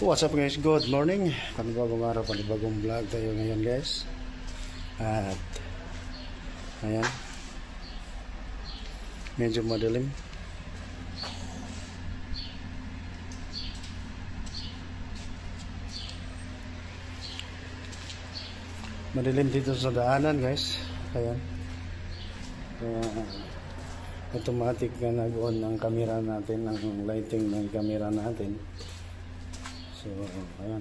What's up guys? Good morning. Panibagong araw, panibagong vlog tayo ngayon guys. At ayan, medyo madilim. Madilim dito sa daanan guys. Ayan. Automatic na nag-on ang camera natin, ang lighting ng camera natin. So, ayan.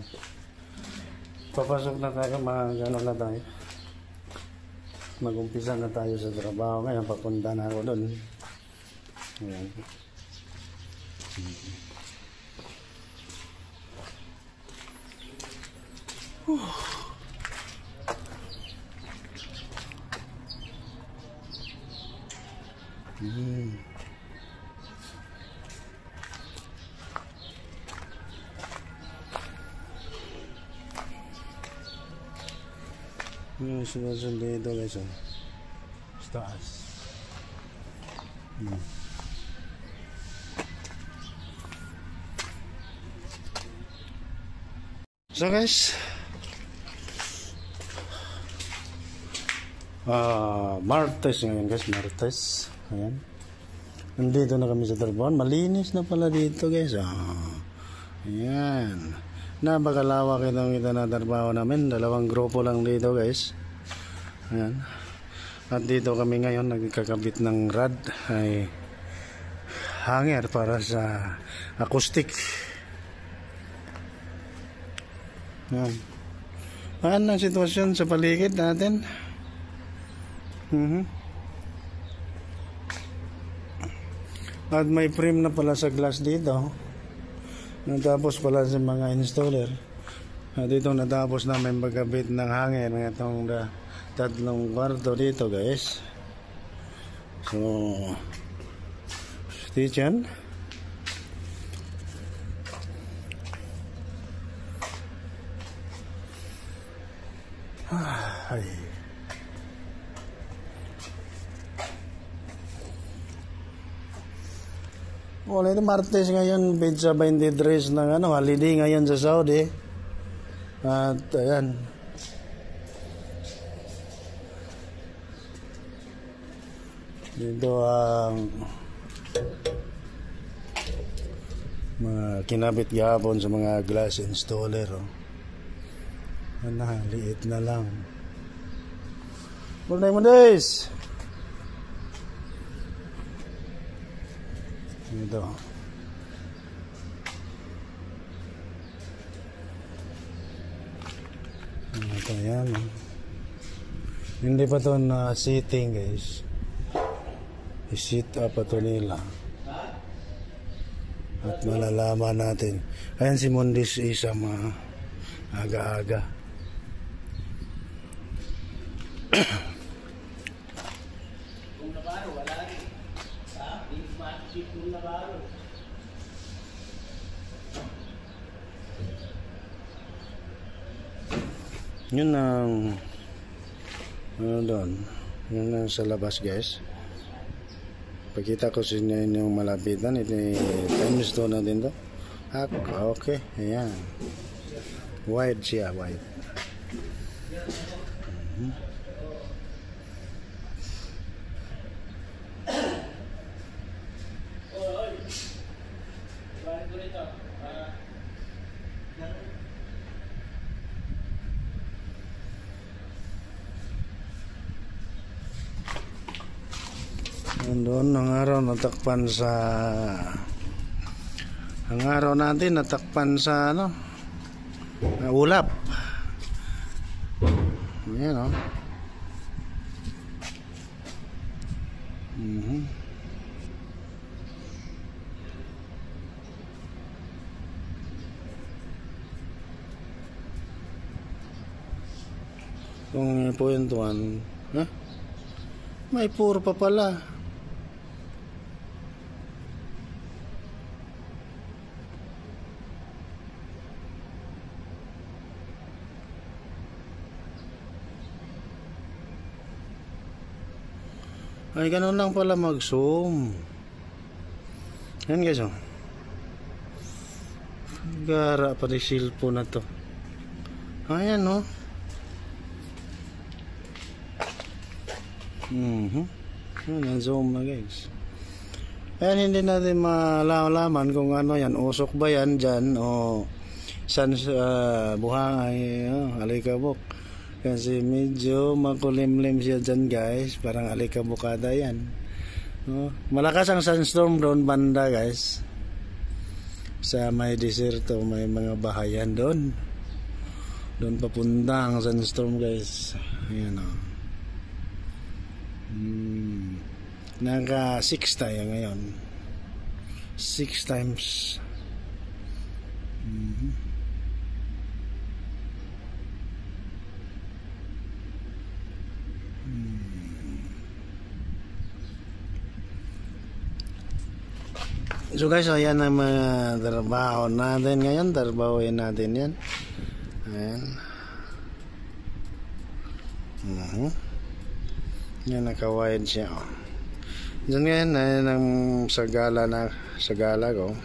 Papasok na tayo, mag-ano na tayo. Mag-umpisa na tayo sa trabaho. Ngayon, papunta na ako doon. Ayan. Sunod-sunod dito guys, oh. Sa taas. So guys, Martes ngayon guys, Martes. Ayan. Nandito na kami sa trabaho. Malinis na pala dito guys. Ayan. Napakalawak itong kita na trabaho namin. Dalawang grupo lang dito guys. Ayan. At dito kami ngayon nagkakabit ng rod ay hanger para sa acoustic. Ayan. Ano ang sitwasyon sa paligid natin? At may frame na pala sa glass dito. Natapos pala sa mga installer. At dito natapos namin magkabit ng hanger ng itong tatlong kwarto dito guys. So station. Ay. Wala ito Martes ngayon, pizza 23 ng holiday ngayon sa Saudi. At ayan. Dito ang mga kinabit gahapon sa mga glass installer. Liit na lang. Good night mo days. Ito. Ito yan. Hindi pa ito na sitting guys. I-sit up ito nila. At malalaman natin. Ayan si Mundis isa aga-aga. Yun ang doon. Yun ang sa labas guys. Pakita ko sa inyo yung malapitan. Ito times to na din to. Okay. Ayan. Wide siya. Wide. Doon ang araw natakpan sa natin natakpan sa ulap. Ayan o. Kung po yung tuwan, may puro pa pala. Ay, ganun lang pala mag-zoom. Yan guys, oh. Gara pa rin silpo na to. Ayan no. Zoom na guys. Ayan, hindi natin malaman kung ano yan, usok ba yan dyan o san buhangay, alikabok. Kasi medyo makulimlim siya dyan guys, parang alikabokada yan. Malakas ang sunstorm doon banda guys. Sa may deserto, may mga bahayan doon. Doon papunta ang sunstorm guys. Ayan o. Naka 6 tayo ngayon. 6 times. So guys, ayan ang mga trabaho natin ngayon. Trabahoin natin yan. Ayan. Yan, naka-wide siya. Diyan ngayon, ayan ang sagala ko.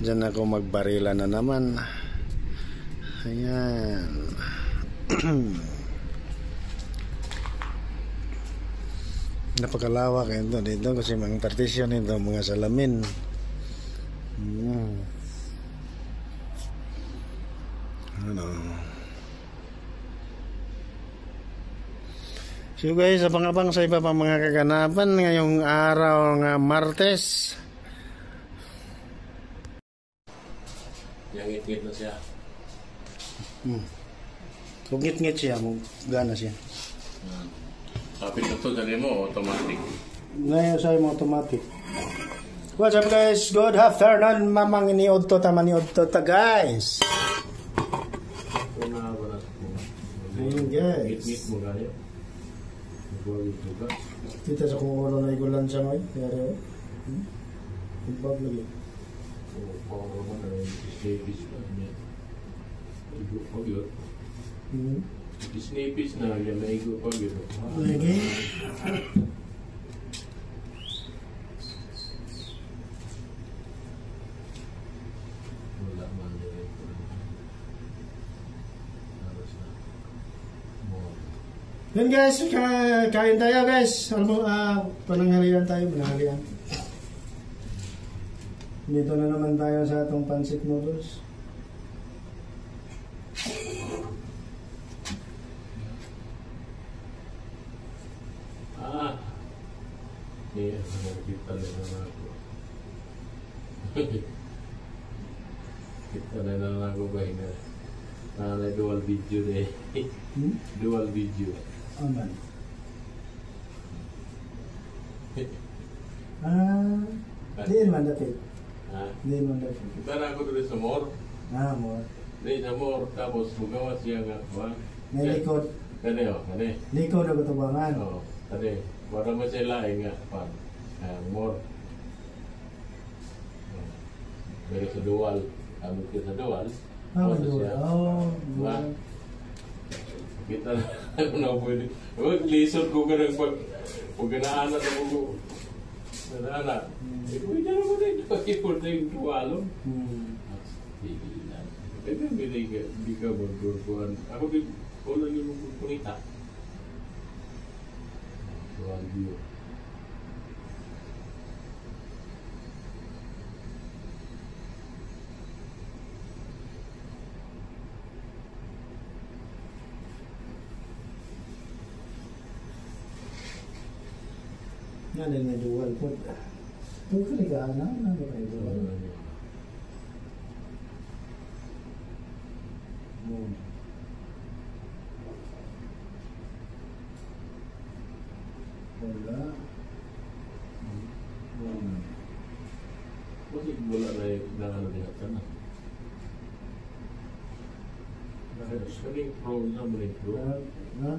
Diyan ako magbarila na naman. Ayan. Napakalawak ito dito kasi mga partition ito, mga salamin. Ano. So guys, abang-abang sa iba pang mga kaganapan ngayong araw ng Martes. Yang ngit-ngit na siya. Kung ngit-ngit siya, gana siya. Kapit na to, dali mo, automatic. Ngayon sa'yo mo automatic. What's up guys? Good afternoon. Mamang iniod to, tamaniod to ta guys. Ayun guys. Ngit-ngit mo gaya. Kita sa kung ulo na igulan siya ngayon. Kaya ibag lagi. Snipis na yan, naigo pa yun. Lagi. Wala man yun. Then guys, kain tayo guys. Pananghalian tayo, pananghalian. Dito na naman tayo sa atong pancit noodles. Iya, kita na ako. Kita na ako ba ina? Dual video deh. Dual video. Aman. Diin man dapit. Diin man dapit. Kita na ako dito sa mall. More. Di sa mall, tapos magawa siya nga ba? May likod. Kani o, kani. Likod na katubangan. Oo, kani. Para mo siya laing nga pa. Mall. Pero sa dual. Amot ka sa dual. May dual. Diba? Kita na ako na pwede. Lisod ko ka ng pag ganaanan ako ko. Ganaanan. Pwede na mo rin. Pag-ipon na yung dualo. Pwede hindi ka magkukuhan. Ako din, wala niyo magkukunita. Dual view. Yan din may dual po. Kung kaligaan na, ano ba kayo dual? Wala. Kasi wala na yung nakalihat ka na. Kaning pro na mo rin pro. Ha?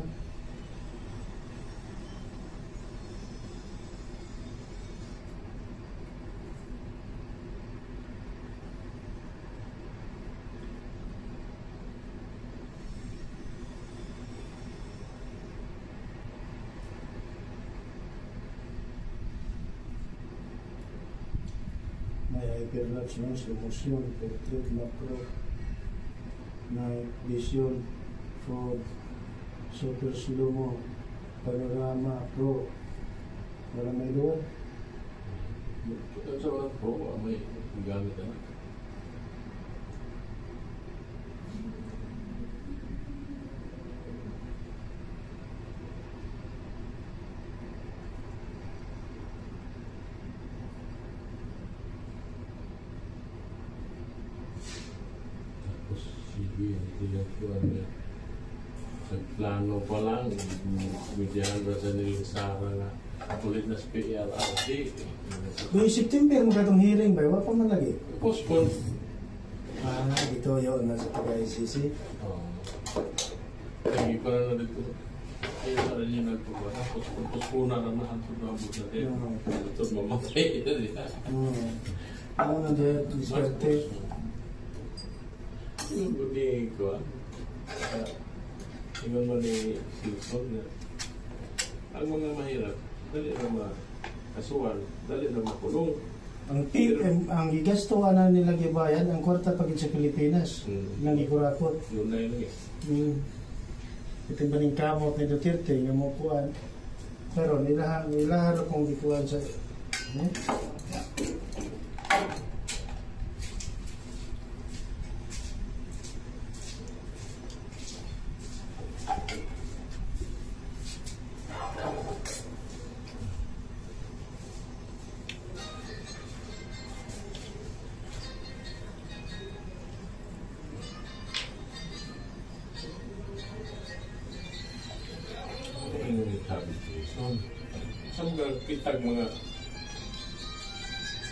Ay hyperlapse no, slow motion, portrait, macro, night vision, fraud, super slow mo, panorama, pro. Wala may luwag. Ito sa mga pro, may gamit na. Tapos sige, tinagpuan niya. Sa plano pa lang, bigyan ba sa nilisara na kulit na sa PRRT. Yung September mo katong hearing ba? Wala pa man lagi. Postpone. Ito yun, nasa pag-ICC. Lagi pa na dito. Kaya na rin yung nagpagawa. Postpone na naman ang pagkabot natin. Ito mamatay na nila. Ano na dyan, diskarte. Yung buti ko yung mga ni Silson na ang mga mahirap, dali na makasuhan, dali na makulong. Ang gigastuhan na nila gibayad, ang kwarta pagid sa Pilipinas. Nang gikurakot. Yun na yun eh. Ito ba ning kamot ni Duterte, nga mo kuhan. Pero nilahan akong gikuhan sa... Sa mga kitag mga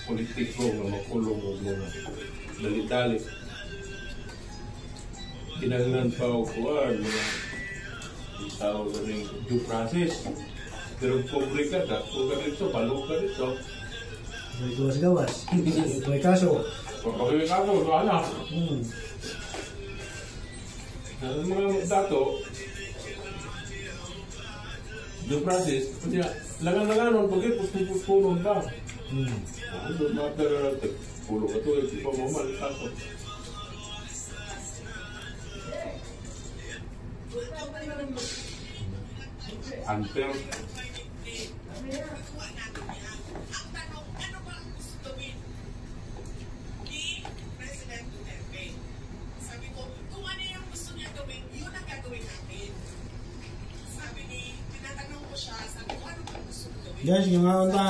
politiko nga makulong o mga dali-dali kinahanglan pa o kuwan mga tao na rin due process pero pobre ka na kung ka dito, palong ka dito May gawas-gawas. May kaso. may kaso, ito anak ang mga dato due process, kanya langan-langanon, pagkit puspunon ka. Ano, mater na natin. Pulo ka to, hindi pa mamal, kaso. Unfair. Guys, yung nga unta.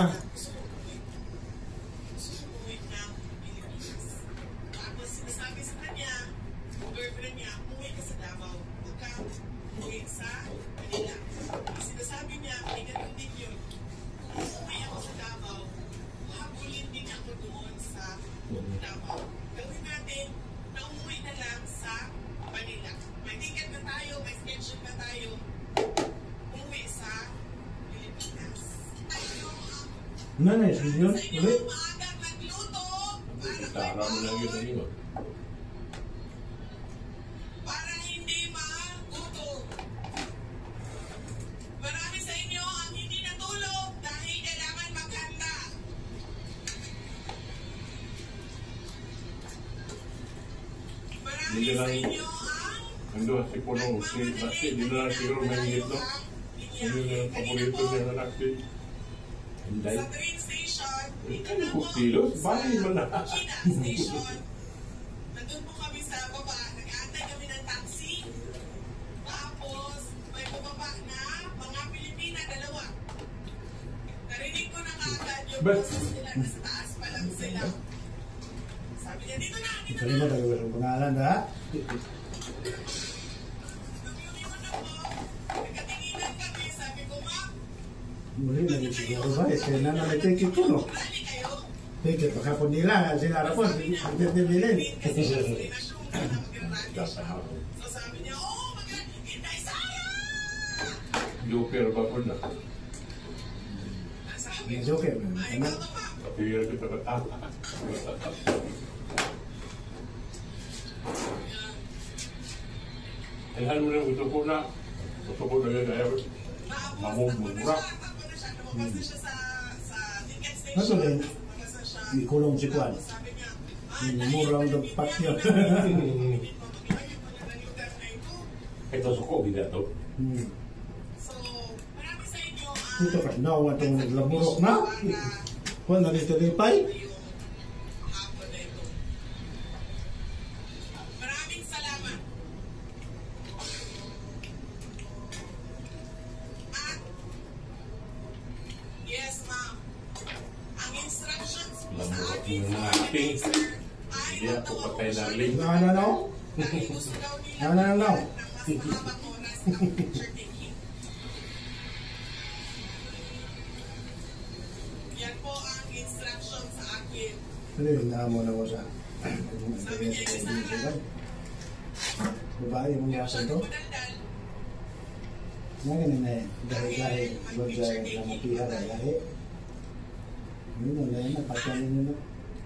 Mana yun? Ulit? Tara mo lang yun ang iwan. Para hindi magutom. Marami sa inyo ang hindi natulog dahil kailangan maghanda. Marami sa inyo ang doon si Punong, si Basti, di na lang siguro may hingit, no? Hindi na yung paborito niya na natin. Hinday. sa train station, Ano po, kilos? Bahay mo na. station. Nandun po kami sa baba, nag-aantay kami ng taxi. Tapos, may bumaba na mga Pilipina, dalawa. Narinig ko na kaagad yung boses nila, nasa taas pa lang sila. Sabi niya, dito na, dito Sorry mo, na. talaga walang pangalan, ha? Nag-iwan ako, nagkatinginan kami, sabi ko, ma'am, Muli na yung siguro ba? Kaya na may take it no? ready kayo? Take it, pakapon nila. Sila rapon, hindi bilin. Kasi sa destinasyon ka na mag-ready. So sabi niya, oh, mag-hintay saya! Joker ba po na? Sabi Yung ko, joker. ay, Ano? ikaw to, ma'am. Kapira kita ka tata. Ilhan mo na gusto ko na. Gusto ko na yun ayaw. Tapos, Mamumura. takbo na siya. Lumabas na siya sa ticket Ano station. din? Lumabas na siya. ikulong si Kwan. Sabi niya, Murang dapat niya. hindi mo magiging ng lugar na ito. Ito suko, bida to. So, marami sa inyo Ito ka, nawa itong naglaburok na. Kwan na dito lipay. yung hapon na ito. Maraming salamat. At, yes ma'am, ang instructions po sa ating Yung mga aping. ay Hindi ako patay na link. Nananaw? dahil gusto daw nila Nananaw? ng mas mahabang oras ang picture taking. Yan po ang instruction sa akin. Ano yung naamo na mo sa... Sabi niya yung Sara, Babae mo niya sa ito? madaldal, Nga ganun na eh. Dahil huwag sa namukiha na lahi. Yun mo na yun, napakanin nyo na.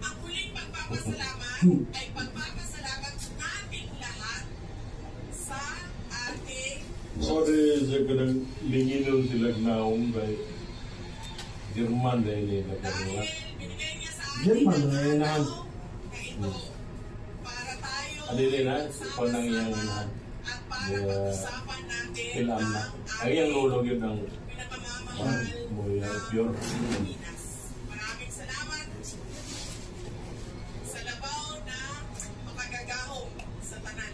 ang huling pagpapasalamat ay pagpapasalamat nating lahat sa ating Sorry, sa kanang linginon sila naong dahil German dahil nila dahil kanila. binigay niya sa ating German, ang may inahan. araw na ito para tayo Adili na, magsama-sama ikaw nang iyang inahan. at para Yeah. pag-usapan natin Kilam na. ang Ay, ang lulog yun ng pinakamamahal Muy na pure. Pilipinas. Maraming salamat sa labaw na makagagahong sa tanan.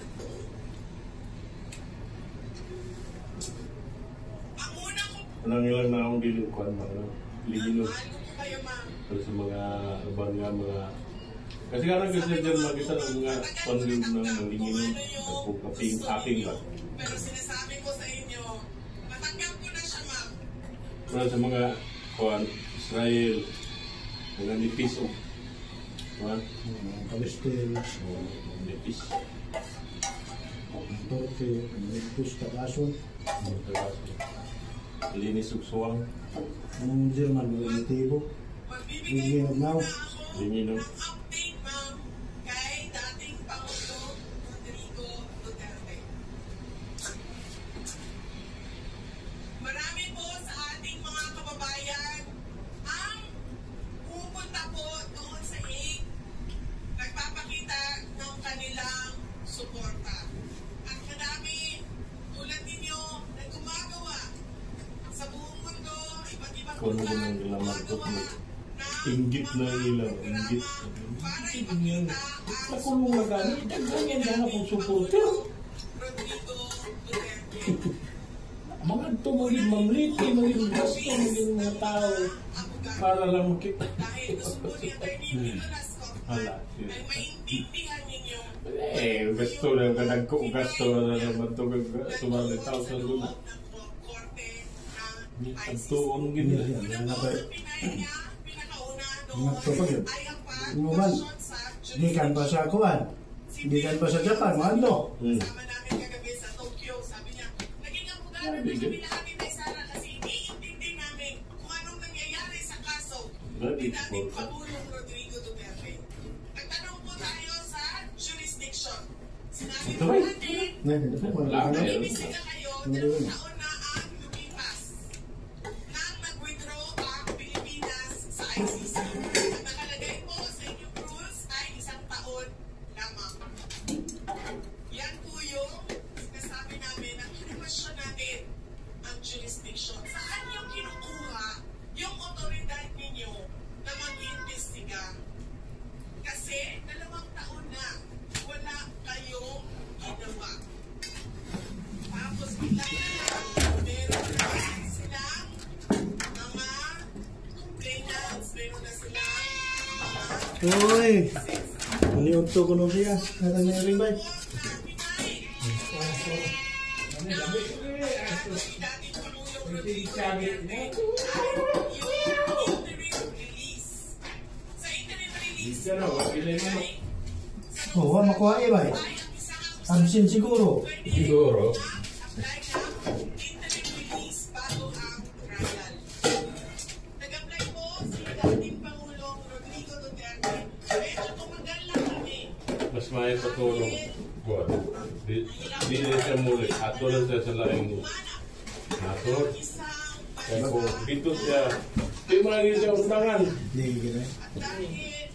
Ang una ko, Anong ilang naong dilukuan mga linginon. mahal ko po kayo ma'am. Pero sa mga ibang nga mga kasi nga nang kasi dyan makita ng mga panlim ng linginon aping ba. Pero sinasabi ko sa inyo, matanggap ko na siya ma'am. Pero sa mga kuan Israel mga nipis o kuan Palestine, nipis Turkey, Nipus, Tagason. linis ug suwang Ang German, Motibo. Magbibigay po Linginon now. muna ako Linginon. ng update ma'am kay dating Pangulo Rodrigo Duterte. Marami po sa ating mga kababayan ang pupunta po doon sa Hague, nagpapakita ng kanilang suporta. At marami tulad ninyo na gumagawa sa buong mundo, iba't ibang Kung ano lugar, nang laman ko, gumagawa ng inggit na mga ilaw, programa inggit. para ipakita ang Nakulong na gani, ganyan na akong supporter. Rodrigo Duterte. Mga ito maging mamliti, maging gasto, maging mga tao para lang makita. Dahil gusto po ni Atty. Nicolas Hala, Kaufman ay maintindihan ninyo gasto lang ka gasto na naman ito sumali tao sa luna. korte ng Ang ICC. tuon gini. Yan na ba? Pinaya niya, pinakauna Ingat ka pa yun. ay ang Inuman. pag-aksyon sa Gikan pa sa Kuan. Gikan pa sa Japan, ano? Kasama namin kagabi sa Tokyo, sabi niya, naging abogado na kami lahat ni Sara kasi iniintindi namin kung anong nangyayari sa kaso ni dating Pangulong Rodrigo Duterte. Nagtanong po tayo sa jurisdiction. Sinabi po natin, imbestiga kayo, 2 taon na ang lumipas nang nag-withdraw ang Pilipinas sa ICC. Ang nakalagay po sa inyong rules ay 1 taon lamang. Yan po yung sinasabi namin na kinwestiyon natin ang jurisdiction. Saan yung kinukuha yung otoridad ninyo na mag-iimbestiga? Kasi 2 taon na wala kayong ginawa. Tapos bigla na lang, meron na silang mga complainants, meron na silang Uy! Uniunto ko nung siya. Nata na rin ba? Oo, makuha eh ba? Absent siguro. Siguro. Nag-apply po si dating Pangulong Rodrigo Duterte. Medyo tumagal lang kami. Mas may patulong. Buwan. Di na siya muli. Ato lang siya sa laing nasod. Kaya kung dito siya Di man siya undangan. Hindi, gano'n. At dahil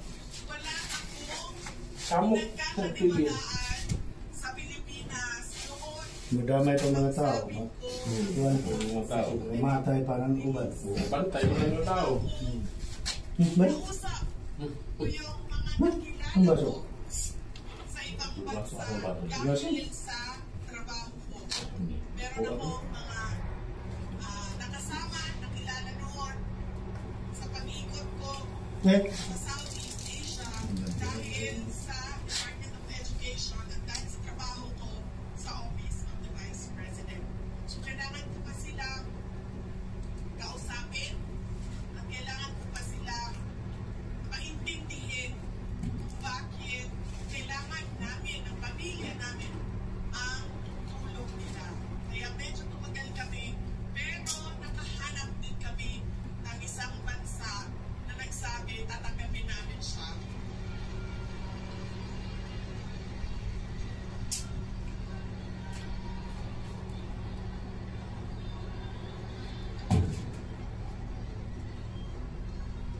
wala akong Samok na pili. pinagkakatiwalaan sa Pilipinas noon, Madamay pa mga tao. sabi ko, Tuwan, Mga tao. umatay parang ubat. Pantay mo ng mga tao. Ba't? nausap ko yung mga Ang nakilala baso? ko sa ibang bansa Baso? dahil sa trabaho ko. Meron akong mga nakasama, nakilala noon sa pag-ikot ko Eh, sa Southeast Asia dahil sa Department of Education at dahil sa trabaho ko sa Office of the Vice President. So, kailangan ko pa silang kausapin at kailangan ko pa sila maintindihin kung bakit kailangan namin, ang pamilya namin, ang tulong nila. Kaya medyo tumagal kami, pero nakahanap din kami ng isang bansa na nagsabi, tatanggapin namin siya.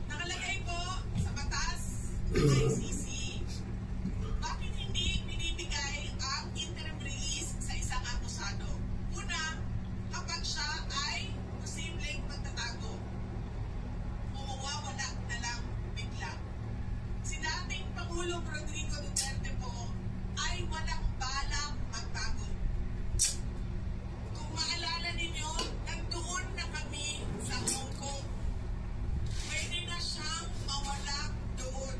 Nakalagay po sa batas ng ICC, bakit hindi binibigay ang interim release sa isang akusado? Una, kapag siya ay posibleng magtatago o mawawala na lang bigla. Si dating Pangulong Rodrigo Duterte po ay walang balak magtago. Kung maalala ninyo, nandoon na kami sa Hong Kong. Pwede na siyang mawala doon.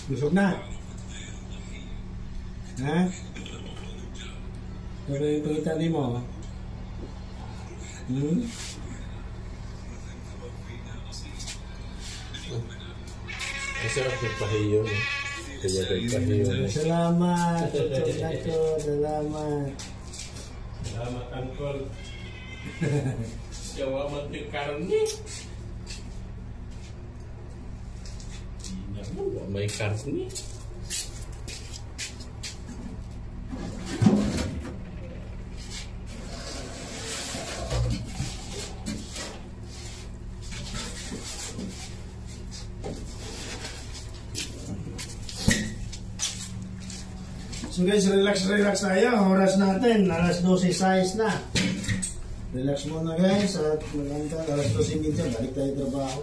busog na. Ha? Pero yung pakita ni mo. Masarap yung pahiyo. Kaya kay pahiyo. Salamat. Tutok na ko. Salamat. Salamat, Angkol. Jawa mantik karni. May karni. So guys, relax tayo. Oras natin, alas 12:06 na. Relax muna guys at maganda, alas 12:30 balik tayo trabaho.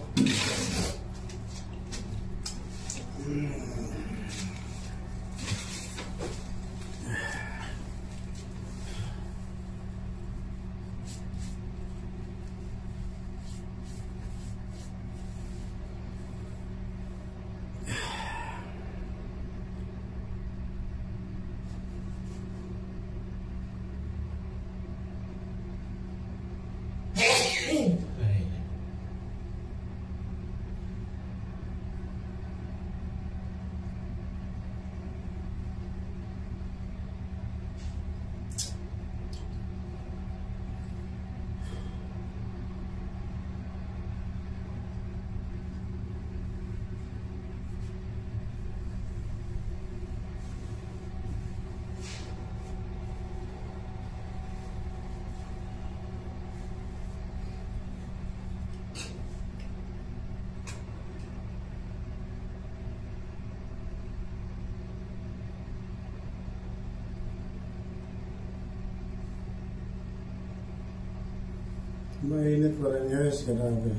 Mainit pa rin guys, grabe.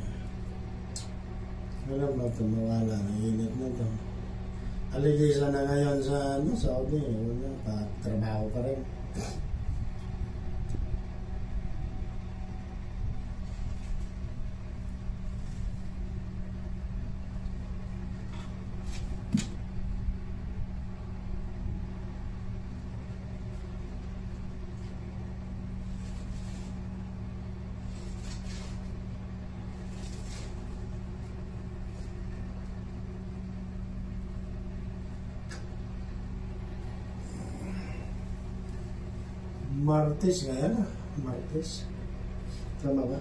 Alam ba ito, mawala na init na ito. Aligisa na ngayon sa Saudi, wala, trabaho pa rin. Martes ngayon ah. Martes. Tama ba?